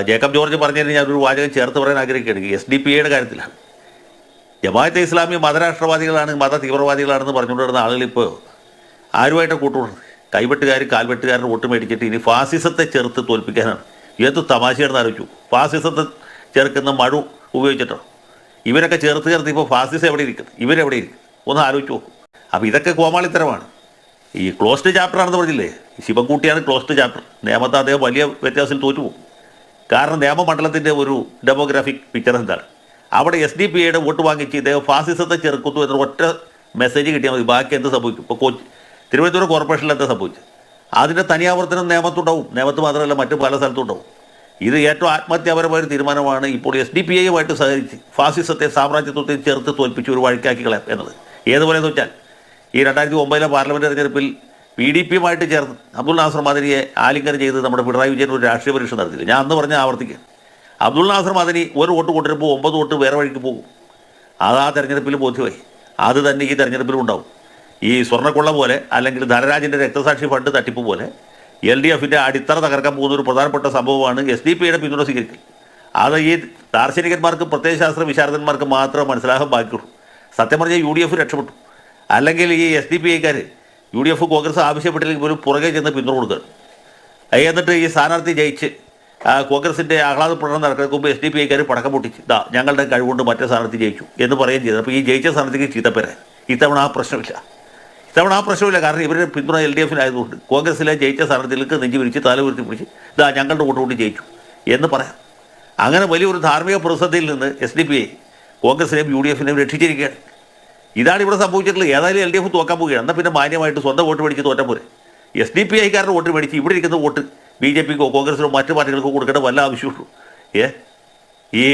Jacob George പറഞ്ഞതിന് ഞാനൊരു വാചകം ചേർത്ത് പറയാൻ ആഗ്രഹിക്കുകയാണ്. SDP കാര്യത്തിലാണ്. ജമാഅത്തെ ഇസ്ലാമി മതരാഷ്ട്രവാദികളാണ്, മത തീവ്രവാദികളാണെന്ന് പറഞ്ഞുകൊണ്ടിരുന്ന ആളുകൾ ഇപ്പോൾ ആരുമായിട്ട് കൂട്ടുകൊടുക്കുന്നത്? കൈവെട്ടുകാരും കാൽവെട്ടുകാരുടെ വോട്ട് മേടിച്ചിട്ട് ഇനി ഫാസിസത്തെ ചേർത്ത് തോൽപ്പിക്കാനാണ്. ഏത് തമാശയാണെന്ന് ആലോചിച്ചു. ഫാസിസത്തെ ചേർക്കുന്ന മഴു ഉപയോഗിച്ചിട്ടോ ഇവരൊക്കെ ചേർത്ത് ഇപ്പോൾ ഫാസിസം എവിടെ ഇരിക്കുന്നത്? ഇവരെവിടെ ഇരിക്കും? ഒന്ന് ആലോചിച്ച് നോക്കും. അപ്പോൾ ഇതൊക്കെ കോമാളിത്തരമാണ്. ഈ ക്ലോസ്ഡ് ചാപ്റ്റർ ആണെന്ന് പറഞ്ഞില്ലേ, ശിവൻകുട്ടിയാണ് ക്ലോസ്ഡ് ചാപ്റ്റർ. നേമത്തെ അദ്ദേഹം വലിയ വ്യത്യാസത്തിൽ തോറ്റുപോകും. കാരണം നേമമണ്ഡലത്തിൻ്റെ ഒരു ഡെമോഗ്രാഫിക് പിക്ചർ എന്താണ്? അവിടെ SDP വോട്ട് വാങ്ങിച്ച് ഇദ്ദേഹം ഫാസിസത്തെ ചെറുക്കുന്നു എന്നൊരു ഒറ്റ മെസ്സേജ് കിട്ടിയാൽ മതി. ബാക്കി എന്ത് സംഭവിക്കും? ഇപ്പോൾ തിരുവനന്തപുരം കോർപ്പറേഷനിൽ എന്താ സംഭവിച്ചത്? അതിൻ്റെ തനിയാവർത്തനം നേമത്തുണ്ടാവും. നേമത്ത് മാത്രമല്ല മറ്റ് പല സ്ഥലത്തും ഉണ്ടാവും. ഇത് ഏറ്റവും ആത്മഹത്യാപരമായൊരു തീരുമാനമാണ്. ഇപ്പോൾ SDP സഹകരിച്ച് ഫാസിസത്തെ സാമ്രാജ്യത്വത്തെ ചേർത്ത് തോൽപ്പിച്ച് ഒരു വഴിക്കാക്കി കളയാം എന്നത്. ഏതുപോലെയെന്ന് വെച്ചാൽ ഈ 2009 പാർലമെൻറ്റ് തെരഞ്ഞെടുപ്പിൽ PDP ചേർന്ന് അബ്ദുൽ നാസർ മദനിയെ ആലിംഗനം ചെയ്ത് നമ്മുടെ പിണറായി വിജയൻ ഒരു രാഷ്ട്രീയ പരീക്ഷ നടത്തില്ല. ഞാൻ അന്ന് പറഞ്ഞ ആവർത്തിക്കുക, അബ്ദുൽ നാസർ മദനി ഒരു വോട്ട് കൊണ്ടുവരുമ്പോൾ 9 വോട്ട് വേറെ വഴിക്ക് പോകും. അത് ആ തെരഞ്ഞെടുപ്പിൽ ബോധ്യമായി. അത് തന്നെ ഈ തെരഞ്ഞെടുപ്പിലും ഉണ്ടാവും. ഈ സ്വർണ്ണക്കൊള്ള പോലെ അല്ലെങ്കിൽ ധനരാജിൻ്റെ രക്തസാക്ഷി ഫണ്ട് തട്ടിപ്പ് പോലെ LDFൻ്റെ അടിത്തറ തകർക്കാൻ പോകുന്ന ഒരു പ്രധാനപ്പെട്ട സംഭവമാണ് SDP പിന്തുണ സ്വീകരിക്കൽ. അത് ഈ ദാർശനികന്മാർക്ക് പ്രത്യയശാസ്ത്ര വിശാരദന്മാർക്ക് മാത്രമേ മനസ്സിലാകാൻ ബാക്കിയുള്ളൂ. സത്യം പറഞ്ഞാൽ UDF രക്ഷപ്പെട്ടു. അല്ലെങ്കിൽ ഈ SDP UDF കോൺഗ്രസ് ആവശ്യപ്പെട്ടില്ലെങ്കിൽ പോലും പുറകെ ചെന്ന് പിന്തുണ കൊടുക്കുകയാണ്. എന്നിട്ട് ഈ സ്ഥാനാർത്ഥി ജയിച്ച് കോൺഗ്രസിൻ്റെ ആഹ്ലാദ പ്രകടനം നടക്കുന്ന മുമ്പ് SDP പടക്കം പൊട്ടിച്ച് ഞങ്ങളുടെ കഴിവുകൊണ്ട് മറ്റേ സ്ഥാനാർത്ഥി ജയിച്ചു എന്ന് പറയുകയും ചെയ്തു. അപ്പോൾ ഈ ജയിച്ച സ്ഥാനാർത്ഥിക്ക് ചീത്തപ്പേരായി. ഇത്തവണ ആ പ്രശ്നമില്ല. കാരണം ഇവരുടെ പിന്തുണ LDFനായതുകൊണ്ട് കോൺഗ്രസിലെ ജയിച്ച സ്ഥാനാർത്ഥികൾക്ക് നെഞ്ചു വിരിച്ച് തല ഉയർത്തി പിടിച്ച് ഞങ്ങളുടെ വോട്ട് കൊണ്ട് ജയിച്ചു എന്ന് പറയാം. അങ്ങനെ വലിയൊരു ധാർമ്മിക പ്രതിസന്ധിയിൽ നിന്ന് SDP കോൺഗ്രസിനെയും UDFനെയും രക്ഷിച്ചിരിക്കുകയാണ്. ഇതാണ് ഇവിടെ സംഭവിച്ചിട്ടുള്ളത്. ഏതായാലും LDF തോക്കാൻ പോവുകയാണ്. എന്നാൽ പിന്നെ മാന്യമായിട്ട് സ്വന്തം വോട്ട് മേടിച്ച് തോറ്റാൻ പോരെ. SDP വോട്ട് മേടിച്ച് ഇവിടെ ഇരിക്കുന്ന വോട്ട് BJPക്കോ കോൺഗ്രസിനോ മറ്റു പാർട്ടികൾക്കോ കൊടുക്കേണ്ട വല്ല ആവശ്യമുള്ളൂ? ഈ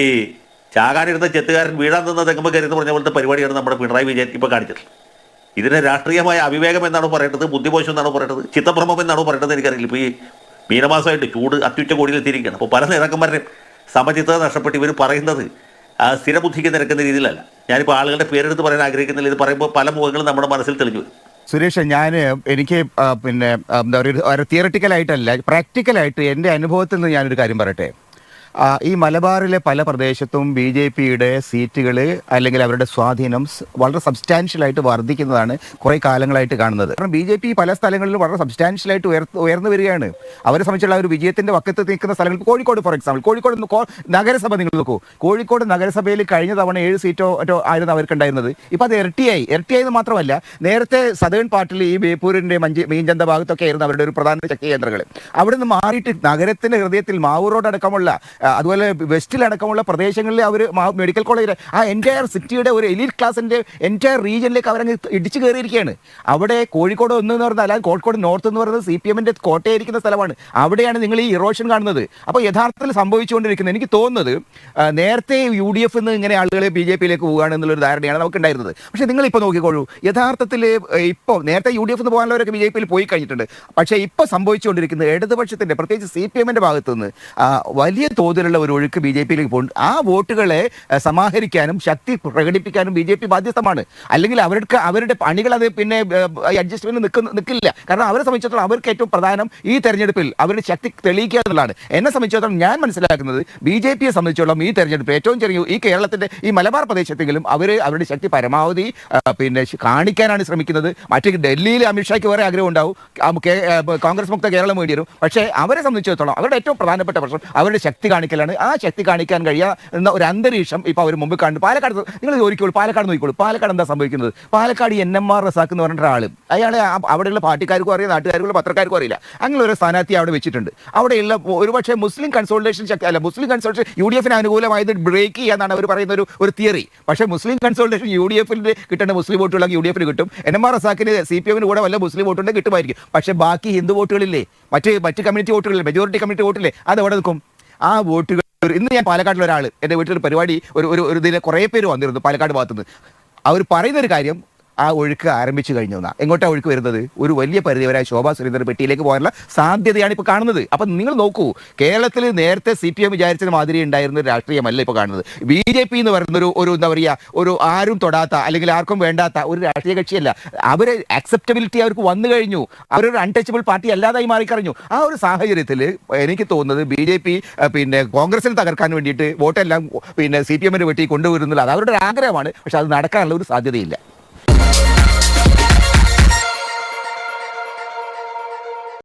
ചാകാനിരുന്ന ചെത്തുകാരൻ വീഴാൻ നിന്ന തെങ്ങുമ്പോൾ കരുന്ന് പറഞ്ഞ പോലത്തെ പരിപാടിയാണ് നമ്മുടെ പിണറായി വിജയൻ ഇപ്പോൾ കാണിച്ചിട്ടുള്ളത്. ഇതിനെ രാഷ്ട്രീയമായ അവിവേകം എന്നാണോ പറയേണ്ടത്, ബുദ്ധിമോശം എന്നാണോ പറയേണ്ടത്, ചിത്തഭ്രമം എന്നാണോ പറയേണ്ടത് എനിക്കറിയില്ല. ഇപ്പോൾ ഈ മീനമാസമായിട്ട് ചൂട് അത്യുച്ച കോടിയിലെത്തിയിരിക്കുകയാണ്. അപ്പോൾ പല നേതാക്കന്മാരുടെയും സമചിത്തത നഷ്ടപ്പെട്ട് ഇവർ പറയുന്നത് സ്ഥിരബുദ്ധിക്ക് നിരക്കുന്ന രീതിയിലല്ല. ഞാനിപ്പോൾ ആളുകളുടെ പേരെടുത്ത് പറയാൻ ആഗ്രഹിക്കുന്നില്ല. ഇത് പറയുമ്പോൾ പല മുഖങ്ങളും നമ്മുടെ മനസ്സിൽ തെളിഞ്ഞു വരും. സുരേഷ്, എനിക്ക് പിന്നെ എന്താ പറയുക, തിയറട്ടിക്കലായിട്ടല്ല, പ്രാക്ടിക്കലായിട്ട് എൻ്റെ അനുഭവത്തിൽ നിന്ന് ഞാനൊരു കാര്യം പറയട്ടെ. ഈ മലബാറിലെ പല പ്രദേശത്തും BJPയുടെ സീറ്റുകൾ അല്ലെങ്കിൽ അവരുടെ സ്വാധീനം വളരെ സബ്സ്റ്റാൻഷ്യലായിട്ട് വർദ്ധിക്കുന്നതാണ് കുറേ കാലങ്ങളായിട്ട് കാണുന്നത്. കാരണം BJP പല സ്ഥലങ്ങളിലും വളരെ സബ്സ്റ്റാൻഷ്യലായിട്ട് ഉയർന്നു വരികയാണ്. അവരെ സംബന്ധിച്ചുള്ള ഒരു വിജയത്തിൻ്റെ വക്കത്ത് നിൽക്കുന്ന സ്ഥലങ്ങൾ, കോഴിക്കോട് ഫോർ എക്സാമ്പിൾ, കോഴിക്കോട് നഗരസഭ നിങ്ങൾ നോക്കൂ. കോഴിക്കോട് നഗരസഭയിൽ കഴിഞ്ഞ തവണ 7 സീറ്റോ ആയിരുന്നു അവർക്കുണ്ടായിരുന്നത്. ഇപ്പോൾ അത് ഇരട്ടിയായെന്ന് മാത്രമല്ല, നേരത്തെ സദേൺ പാർട്ടിൽ ഈ ബേപ്പൂരിൻ്റെ മീഞ്ചന്ത ഭാഗത്തൊക്കെ ആയിരുന്നു അവരുടെ ഒരു പ്രധാന ശക്തി കേന്ദ്രങ്ങൾ. അവിടെ നിന്ന് മാറിയിട്ട് നഗരത്തിൻ്റെ ഹൃദയത്തിൽ മാവൂർ റോഡ് അടക്കമുള്ള, അതുപോലെ വെസ്റ്റിലടക്കമുള്ള പ്രദേശങ്ങളിൽ അവർ മെഡിക്കൽ കോളേജ്, ആ എൻറ്റയർ സിറ്റിയുടെ ഒരു എലീറ്റ് ക്ലാസിൻ്റെ എൻറ്റയർ റീജിയനിലേക്ക് അവരങ്ങ് ഇടിച്ചു കയറിയിരിക്കുകയാണ്. അവിടെ കോഴിക്കോട് 1 എന്ന് പറഞ്ഞാൽ, അല്ലാതെ കോഴിക്കോട് നോർത്ത് എന്ന് പറയുന്നത് CPMൻ്റെ കോട്ടയായിരിക്കുന്ന സ്ഥലമാണ്. അവിടെയാണ് നിങ്ങൾ ഈ ഇറോഷൻ കാണുന്നത്. അപ്പോൾ യഥാർത്ഥത്തിൽ സംഭവിച്ചുകൊണ്ടിരിക്കുന്നത്, എനിക്ക് തോന്നുന്നത് നേരത്തെ UDF നിന്ന് ഇങ്ങനെ ആളുകൾ BJPയിലേക്ക് പോവുകയാണ് എന്നുള്ളൊരു ധാരണയാണ് നമുക്കുണ്ടായിരുന്നത്. പക്ഷേ നിങ്ങളിപ്പോൾ നോക്കിക്കോളൂ, യഥാർത്ഥത്തിൽ ഇപ്പോൾ നേരത്തെ UDF എന്ന് പോകാനുള്ളവരൊക്കെ BJPയിൽ പോയി കഴിഞ്ഞിട്ടുണ്ട്. പക്ഷേ ഇപ്പോൾ സംഭവിച്ചുകൊണ്ടിരിക്കുന്നത് ഇടതുപക്ഷത്തിൻ്റെ, പ്രത്യേകിച്ച് CPMൻ്റെ ഭാഗത്തു നിന്ന് വലിയ തോതിലുള്ള ഒരു ഒഴുക്ക് BJPയിലേക്ക് പോകുന്നുണ്ട്. ആ വോട്ടുകളെ സമാഹരിക്കാനും ശക്തി പ്രകടിപ്പിക്കാനും BJP ബാധ്യസ്ഥമാണ്. അല്ലെങ്കിൽ അവരുടെ പണികൾ അത് പിന്നെ അഡ്ജസ്റ്റ്മെന്റ് നിൽക്കില്ല. കാരണം അവരെ സംബന്ധിച്ചിടത്തോളം അവർക്ക് ഏറ്റവും പ്രധാനം ഈ തെരഞ്ഞെടുപ്പിൽ അവരുടെ ശക്തി തെളിയിക്കുക എന്നുള്ളതാണ്. എന്നെ സംബന്ധിച്ചിടത്തോളം ഞാൻ മനസ്സിലാക്കുന്നത് BJPയെ സംബന്ധിച്ചിടത്തോളം ഈ തെരഞ്ഞെടുപ്പ് ഏറ്റവും ചെറിയ ഈ കേരളത്തിന്റെ ഈ മലബാർ പ്രദേശത്തെങ്കിലും അവരുടെ ശക്തി പരമാവധി പിന്നെ കാണിക്കാനാണ് ശ്രമിക്കുന്നത്. മറ്റ് ഡൽഹിയിൽ അമിത്ഷായ്ക്ക് വേറെ ആഗ്രഹം ഉണ്ടാവും, കോൺഗ്രസ് മുക്ത കേരളം വേണ്ടി വരും. പക്ഷേ അവരെ സംബന്ധിച്ചിടത്തോളം അവരുടെ ഏറ്റവും പ്രധാനപ്പെട്ട പ്രശ്നം അവരുടെ ശക്തി കാണിക്കലാണ്. ആ ശക്തി കാണിക്കാൻ കഴിയുന്ന ഒരു അന്തരീക്ഷം ഇപ്പോൾ അവർ മുമ്പ് കാണുന്നു. പാലക്കാട് നിങ്ങൾ ചോദിക്കോളൂ, പാലക്കാട് നോക്കിക്കോളൂ. പാലക്കാട് എന്താ സംഭവിക്കുന്നത്? പാലക്കാട് NMR റസാഖ് എന്ന് പറഞ്ഞ ഒരാൾ, അയാളെ അവിടെയുള്ള പാർട്ടിക്കാർക്കും അറിയാം, നാട്ടുകാർക്കുള്ള പത്രക്കാർക്കും അറിയില്ല. അങ്ങനെ ഒരു സ്ഥാനാർത്ഥി അവിടെ വെച്ചിട്ടുണ്ട്. അവിടെയുള്ള ഒരുപക്ഷെ മുസ്ലിം കൺസോളിഡേഷൻ ശക്തി അല്ല, മുസ്ലിം കൺസോളിഡേഷൻ UDFന് അനുകൂലമായത് ബ്രേക്ക് ചെയ്യാന്നാണ് അവർ പറയുന്ന ഒരു തിയറി. പക്ഷേ മുസ്ലിം കൺസോളിഡേഷൻ UDFിൻ്റെ കിട്ടേണ്ട മുസ്ലിം വോട്ടുകളൊക്കെ UDFിന് കിട്ടും. NMR റസാഖിന് CPMന് കൂടെ വല്ല മുസ്ലിം വോട്ടുണ്ടെങ്കിൽ കിട്ടുമായിരിക്കും. പക്ഷേ ബാക്കി ഹിന്ദു വോട്ടുകളില്ലേ, മറ്റ് കമ്മ്യൂണിറ്റി വോട്ടുകളില്ലേ, മെജോറിറ്റി കമ്മ്യൂണിറ്റി വോട്ടില്ലേ, അത് എവിടെ നിൽക്കും? ആ വോട്ടുകൾ ഇന്ന് ഞാൻ പാലക്കാട്ടിലെ ഒരാൾ എൻ്റെ വീട്ടിലൊരു പരിപാടി ഒരു ഇതിൽ കുറേ പേര് വന്നിരുന്നു പാലക്കാട് ഭാഗത്തുനിന്ന്. അവർ പറയുന്നൊരു കാര്യം, ആ ഒഴുക്ക് ആരംഭിച്ചു കഴിഞ്ഞു എന്നാ. എങ്ങോട്ടാ ഒഴുക്ക് വരുന്നത്? ഒരു വലിയ പരിധിവരെ ശോഭാ സുരേന്ദ്രൻ പെട്ടിയിലേക്ക് പോകാനുള്ള സാധ്യതയാണ് ഇപ്പോൾ കാണുന്നത്. അപ്പം നിങ്ങൾ നോക്കൂ, കേരളത്തിൽ നേരത്തെ CPM വിചാരിച്ചത് മാതിരി ഉണ്ടായിരുന്ന ഒരു രാഷ്ട്രീയമല്ല ഇപ്പോൾ കാണുന്നത്. BJP എന്ന് പറയുന്ന ഒരു എന്താ പറയുക, ഒരു ആരും തൊടാത്ത അല്ലെങ്കിൽ ആർക്കും വേണ്ടാത്ത ഒരു രാഷ്ട്രീയ കക്ഷിയല്ല. അവര് അക്സെപ്റ്റബിലിറ്റി അവർക്ക് വന്നു കഴിഞ്ഞു. അവരൊരു അൺടച്ചബിൾ പാർട്ടി അല്ലാതായി മാറിക്കഴിഞ്ഞു. ആ ഒരു സാഹചര്യത്തിൽ എനിക്ക് തോന്നുന്നത് BJP പിന്നെ കോൺഗ്രസിനെ തകർക്കാൻ വേണ്ടിയിട്ട് വോട്ടെല്ലാം പിന്നെ CPM വെട്ടി കൊണ്ടുവരുന്നില്ല. അത് അവരുടെ ആഗ്രഹമാണ്, പക്ഷെ അത് നടക്കാനുള്ള ഒരു സാധ്യതയില്ല.